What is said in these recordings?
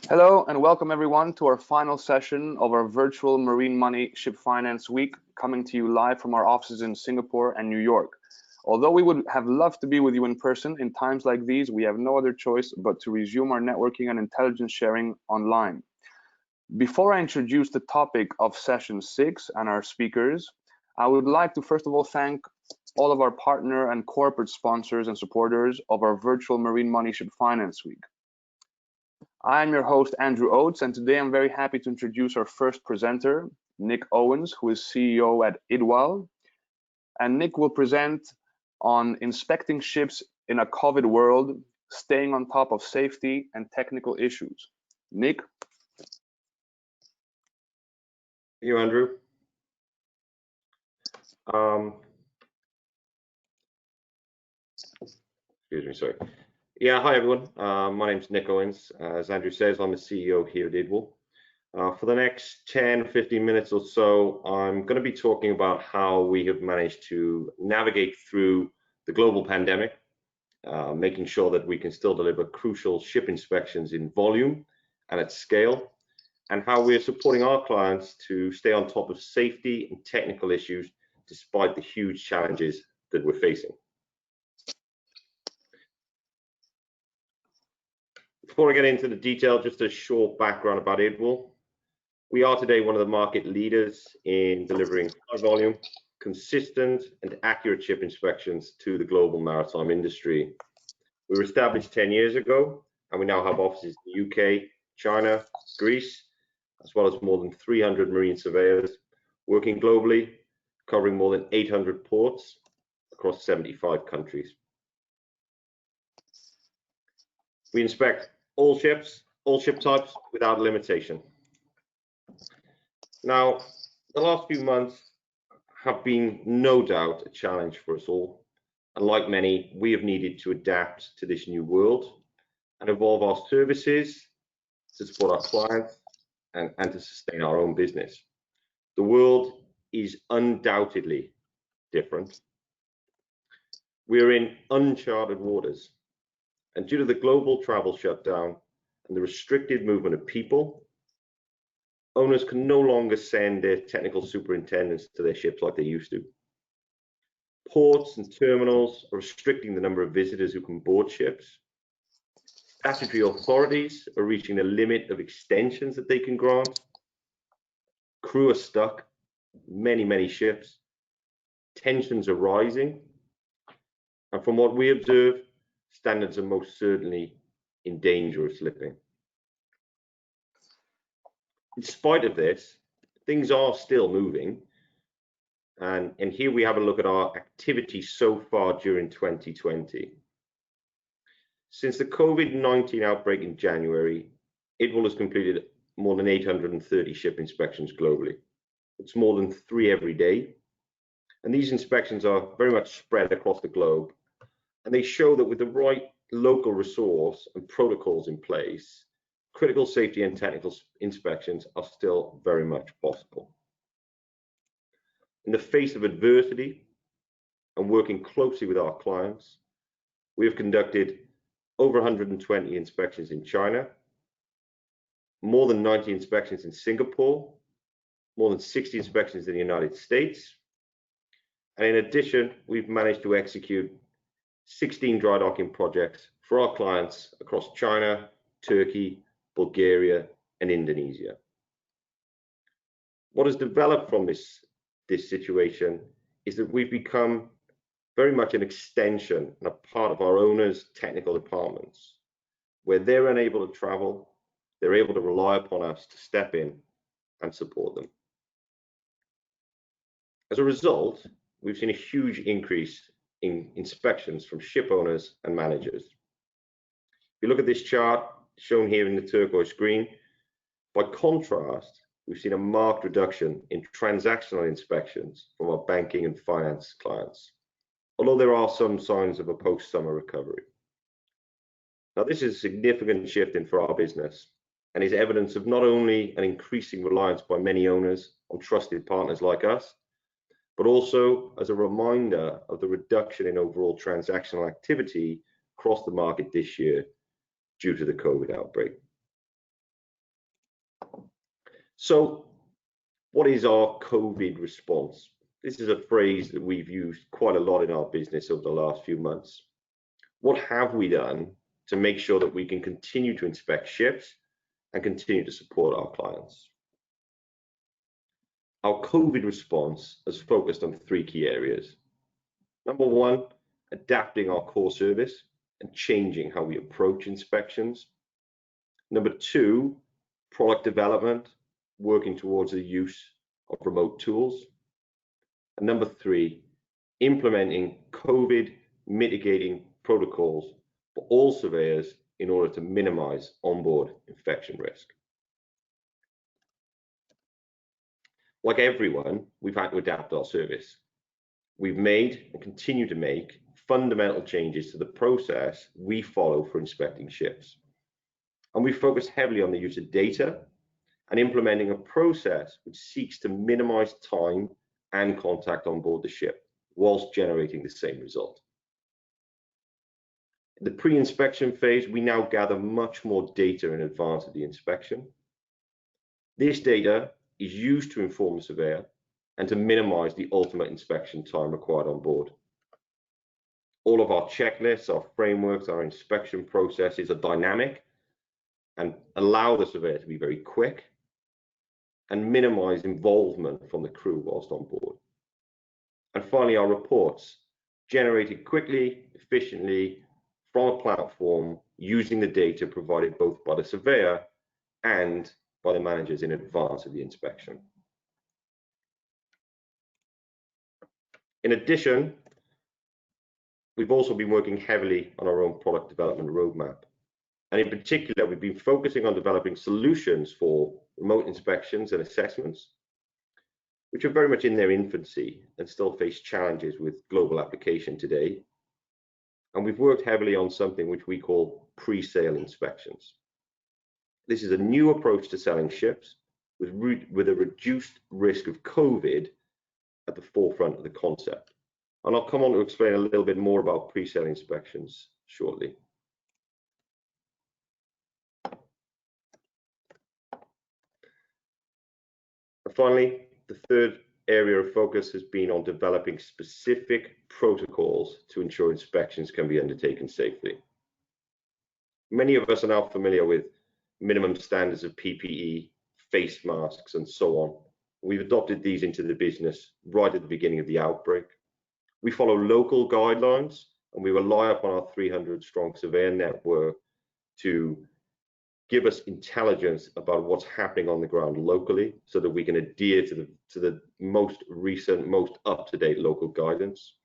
Hello and welcome everyone to our final session of our virtual Marine Money Ship Finance Week, coming to you live from our offices in Singapore and New York. Although we would have loved to be with you in person, in times like these, we have no other choice but to resume our networking and intelligence sharing online. Before I introduce the topic of session 6 and our speakers, I would like to first of all thank all of our partner and corporate sponsors and supporters of our virtual Marine Money Ship Finance Week. I'm your host, Andrew Oates, and today I'm very happy to introduce our first presenter, Nick Owens, who is CEO at Idwal. And Nick will present on inspecting ships in a COVID world, staying on top of safety and technical issues. Nick? Thank you, Andrew. Excuse me, sorry. Yeah, hi everyone. My name's Nick Owens. As Andrew says, I'm the CEO here at Idwal. For the next 10-15 minutes or so, I'm going to be talking about how we have managed to navigate through the global pandemic, making sure that we can still deliver crucial ship inspections in volume and at scale, and how we're supporting our clients to stay on top of safety and technical issues despite the huge challenges that we're facing. Before I get into the detail, just a short background about Idwal. We are today one of the market leaders in delivering high volume, consistent and accurate ship inspections to the global maritime industry. We were established 10 years ago, and we now have offices in the UK, China, Greece, as well as more than 300 marine surveyors working globally, covering more than 800 ports across 75 countries. We inspect all ships, all ship types without limitation. Now, the last few months have been no doubt a challenge for us all. And like many, we have needed to adapt to this new world and evolve our services to support our clients and to sustain our own business. The world is undoubtedly different. We're in uncharted waters. And due to the global travel shutdown and the restricted movement of people, owners can no longer send their technical superintendents to their ships like they used to. Ports and terminals are restricting the number of visitors who can board ships. Statutory authorities are reaching the limit of extensions that they can grant. Crew are stuck, many ships. Tensions are rising. And from what we observe, standards are most certainly in danger of slipping. In spite of this, things are still moving. And here we have a look at our activity so far during 2020. Since the COVID-19 outbreak in January, Idwal has completed more than 830 ship inspections globally. It's more than 3 every day. And these inspections are very much spread across the globe. And they show that with the right local resource and protocols in place, critical safety and technical inspections are still very much possible. In the face of adversity and working closely with our clients, we have conducted over 120 inspections in China, more than 90 inspections in Singapore, more than 60 inspections in the United States. And in addition, we've managed to execute 16 dry docking projects for our clients across China, Turkey, Bulgaria, and Indonesia. What has developed from this situation is that we've become very much an extension and a part of our owners' technical departments. Where they're unable to travel, they're able to rely upon us to step in and support them. As a result, we've seen a huge increase in inspections from ship owners and managers. If you look at this chart shown here in the turquoise green, by contrast, we've seen a marked reduction in transactional inspections from our banking and finance clients, although there are some signs of a post-summer recovery. Now, this is a significant shift in for our business and is evidence of not only an increasing reliance by many owners on trusted partners like us, but also as a reminder of the reduction in overall transactional activity across the market this year due to the COVID outbreak. So what is our COVID response? This is a phrase that we've used quite a lot in our business over the last few months. What have we done to make sure that we can continue to inspect ships and continue to support our clients? Our COVID response has focused on three key areas. Number one, adapting our core service and changing how we approach inspections. Number two, product development, working towards the use of remote tools. And number three, implementing COVID mitigating protocols for all surveyors in order to minimize onboard infection risk. Like everyone, we've had to adapt our service. We've made and continue to make fundamental changes to the process we follow for inspecting ships. And we focus heavily on the use of data and implementing a process which seeks to minimize time and contact on board the ship whilst generating the same result. In the pre-inspection phase, we now gather much more data in advance of the inspection. This data is used to inform the surveyor and to minimize the ultimate inspection time required on board. All of our checklists, our frameworks, our inspection processes are dynamic and allow the surveyor to be very quick and minimize involvement from the crew whilst on board. And finally, our reports, generated quickly, efficiently from a platform using the data provided both by the surveyor and by the managers in advance of the inspection. In addition, we've also been working heavily on our own product development roadmap. And in particular, we've been focusing on developing solutions for remote inspections and assessments, which are very much in their infancy and still face challenges with global application today. And we've worked heavily on something which we call pre-sale inspections. This is a new approach to selling ships with a reduced risk of COVID at the forefront of the concept. And I'll come on to explain a little bit more about pre-sale inspections shortly. And finally, the third area of focus has been on developing specific protocols to ensure inspections can be undertaken safely. Many of us are now familiar with minimum standards of PPE, face masks, and so on. We've adopted these into the business right at the beginning of the outbreak. We follow local guidelines and we rely upon our 300-strong surveyor network to give us intelligence about what's happening on the ground locally so that we can adhere to the most recent, most up-to-date local guidance.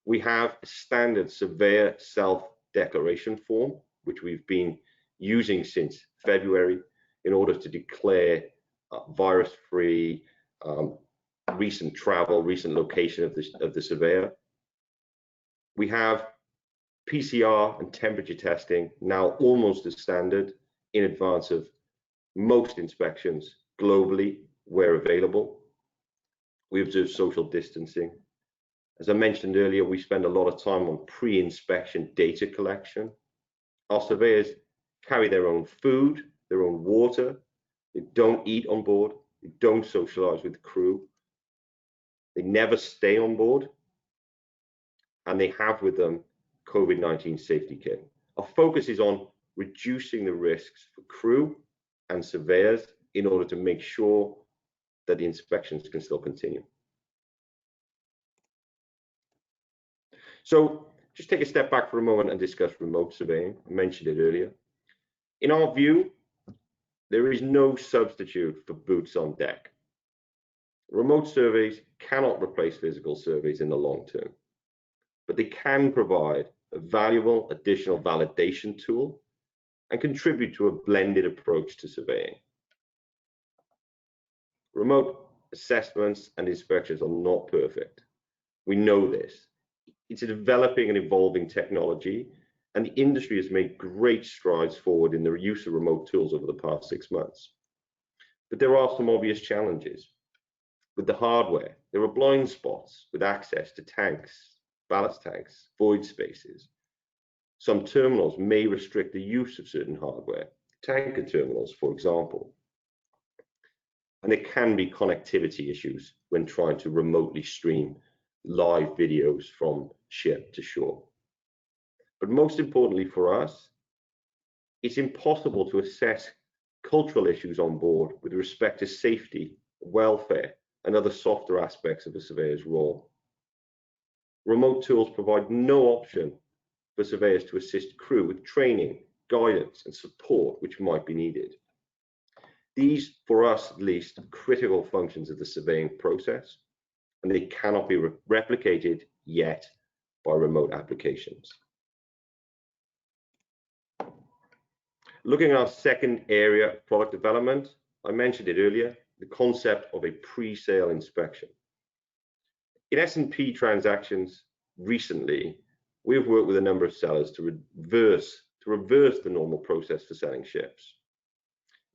We have a standard surveyor self-declaration form, which we've been using since February in order to declare virus-free, recent travel, recent location of the surveyor. We have PCR and temperature testing now almost as standard in advance of most inspections globally where available. We observe social distancing. As I mentioned earlier, we spend a lot of time on pre-inspection data collection. Our surveyors carry their own food, their own water. They don't eat on board. They don't socialize with the crew. They never stay on board. And they have with them COVID-19 safety kit. Our focus is on reducing the risks for crew and surveyors in order to make sure that the inspections can still continue. So just take a step back for a moment and discuss remote surveying. I mentioned it earlier. In our view, there is no substitute for boots on deck. Remote surveys cannot replace physical surveys in the long term, but they can provide a valuable additional validation tool and contribute to a blended approach to surveying. Remote assessments and inspections are not perfect. We know this. It's a developing and evolving technology, and the industry has made great strides forward in the use of remote tools over the past 6 months. But there are some obvious challenges. With the hardware, there are blind spots with access to tanks, ballast tanks, void spaces. Some terminals may restrict the use of certain hardware, tanker terminals, for example. and there can be connectivity issues when trying to remotely stream live videos from ship to shore. But most importantly for us, it's impossible to assess cultural issues on board with respect to safety, welfare, and other softer aspects of a surveyor's role. Remote tools provide no option for surveyors to assist crew with training, guidance, and support which might be needed. These, for us at least, are critical functions of the surveying process, and they cannot be replicated yet by remote applications. Looking at our second area, product development, I mentioned it earlier, the concept of a pre-sale inspection. In S&P transactions recently, we've worked with a number of sellers to reverse the normal process for selling ships.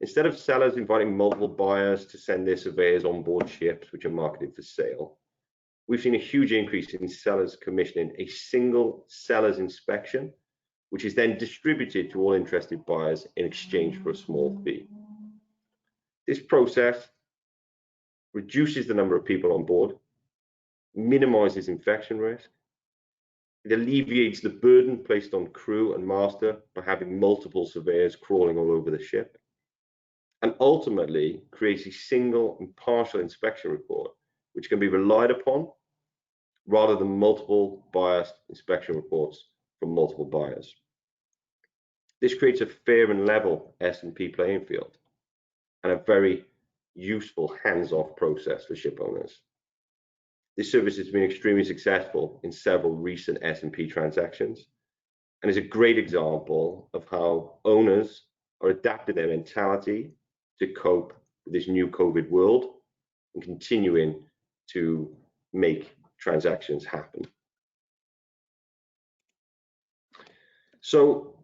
Instead of sellers inviting multiple buyers to send their surveyors on board ships which are marketed for sale, we've seen a huge increase in sellers commissioning a single seller's inspection, which is then distributed to all interested buyers in exchange for a small fee. This process reduces the number of people on board, minimizes infection risk, it alleviates the burden placed on crew and master by having multiple surveyors crawling all over the ship, and ultimately creates a single impartial inspection report which can be relied upon rather than multiple biased inspection reports from multiple buyers. This creates a fair and level S&P playing field and a very useful hands-off process for ship owners. This service has been extremely successful in several recent S&P transactions and is a great example of how owners are adapting their mentality to cope with this new COVID world and continuing to make transactions happen. So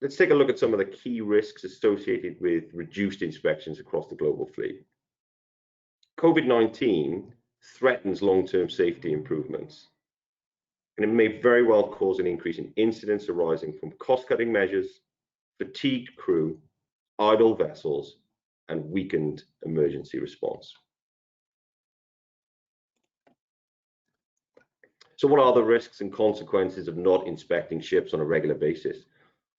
let's take a look at some of the key risks associated with reduced inspections across the global fleet. COVID-19 threatens long-term safety improvements, and it may very well cause an increase in incidents arising from cost-cutting measures, fatigued crew, idle vessels, and weakened emergency response. So what are the risks and consequences of not inspecting ships on a regular basis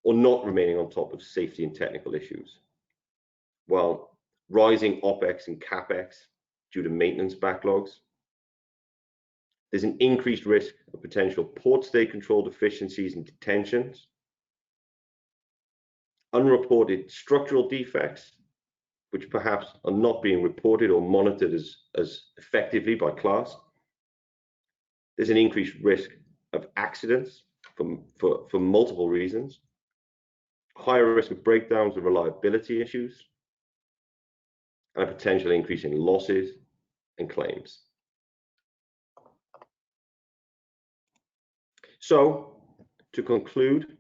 or not remaining on top of safety and technical issues? Well, rising OPEX and CAPEX due to maintenance backlogs. There's an increased risk of potential port stay control deficiencies and detentions. Unreported structural defects, which perhaps are not being reported or monitored as effectively by class. There's an increased risk of accidents for multiple reasons. Higher risk of breakdowns and reliability issues, and a potential increase in losses and claims. So, to conclude,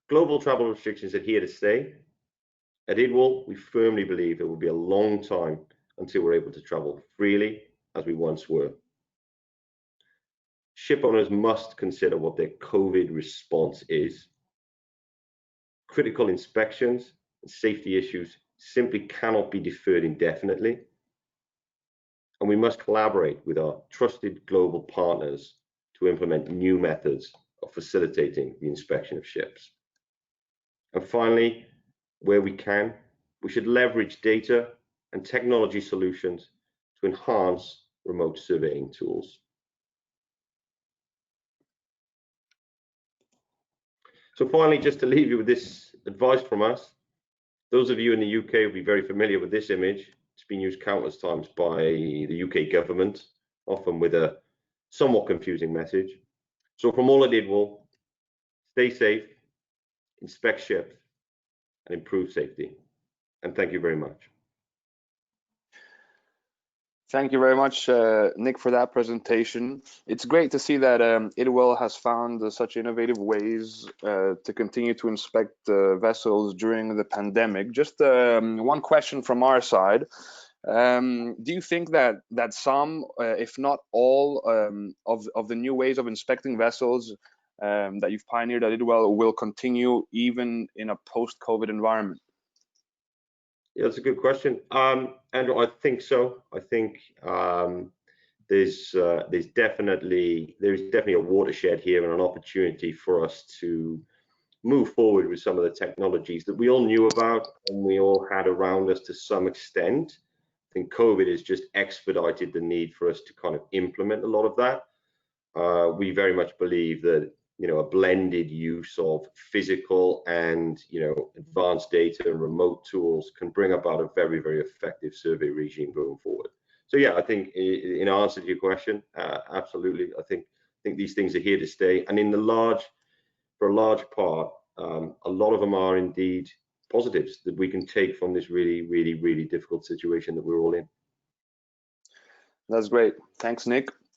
global travel restrictions are here to stay. At Idwal, we firmly believe it will be a long time until we're able to travel freely as we once were. Ship owners must consider what their COVID response is. Critical inspections and safety issues simply cannot be deferred indefinitely. And we must collaborate with our trusted global partners to implement new methods of facilitating the inspection of ships. And finally, where we can, we should leverage data and technology solutions to enhance remote surveying tools. So finally, just to leave you with this advice from us, those of you in the UK will be very familiar with this image. It's been used countless times by the UK government, often with a somewhat confusing message. So from all at Idwal, stay safe, inspect ships, and improve safety. And thank you very much. Thank you very much, Nick, for that presentation. It's great to see that Idwal has found such innovative ways to continue to inspect vessels during the pandemic. Just one question from our side. Do you think that some, if not all, of the new ways of inspecting vessels that you've pioneered at Idwal will continue even in a post-COVID environment? Yeah, that's a good question. Andrew, I think so. I think there's definitely a watershed here and an opportunity for us to move forward with some of the technologies that we all knew about and we all had around us to some extent. I think COVID has just expedited the need for us to kind of implement a lot of that. We very much believe that, you know, a blended use of physical and, you know, advanced data and remote tools can bring about a very, very effective survey regime going forward. So yeah, I think in answer to your question, absolutely. I think these things are here to stay, and for a large part, a lot of them are indeed positives that we can take from this really, really, really difficult situation that we're all in. That's great. Thanks, Nick.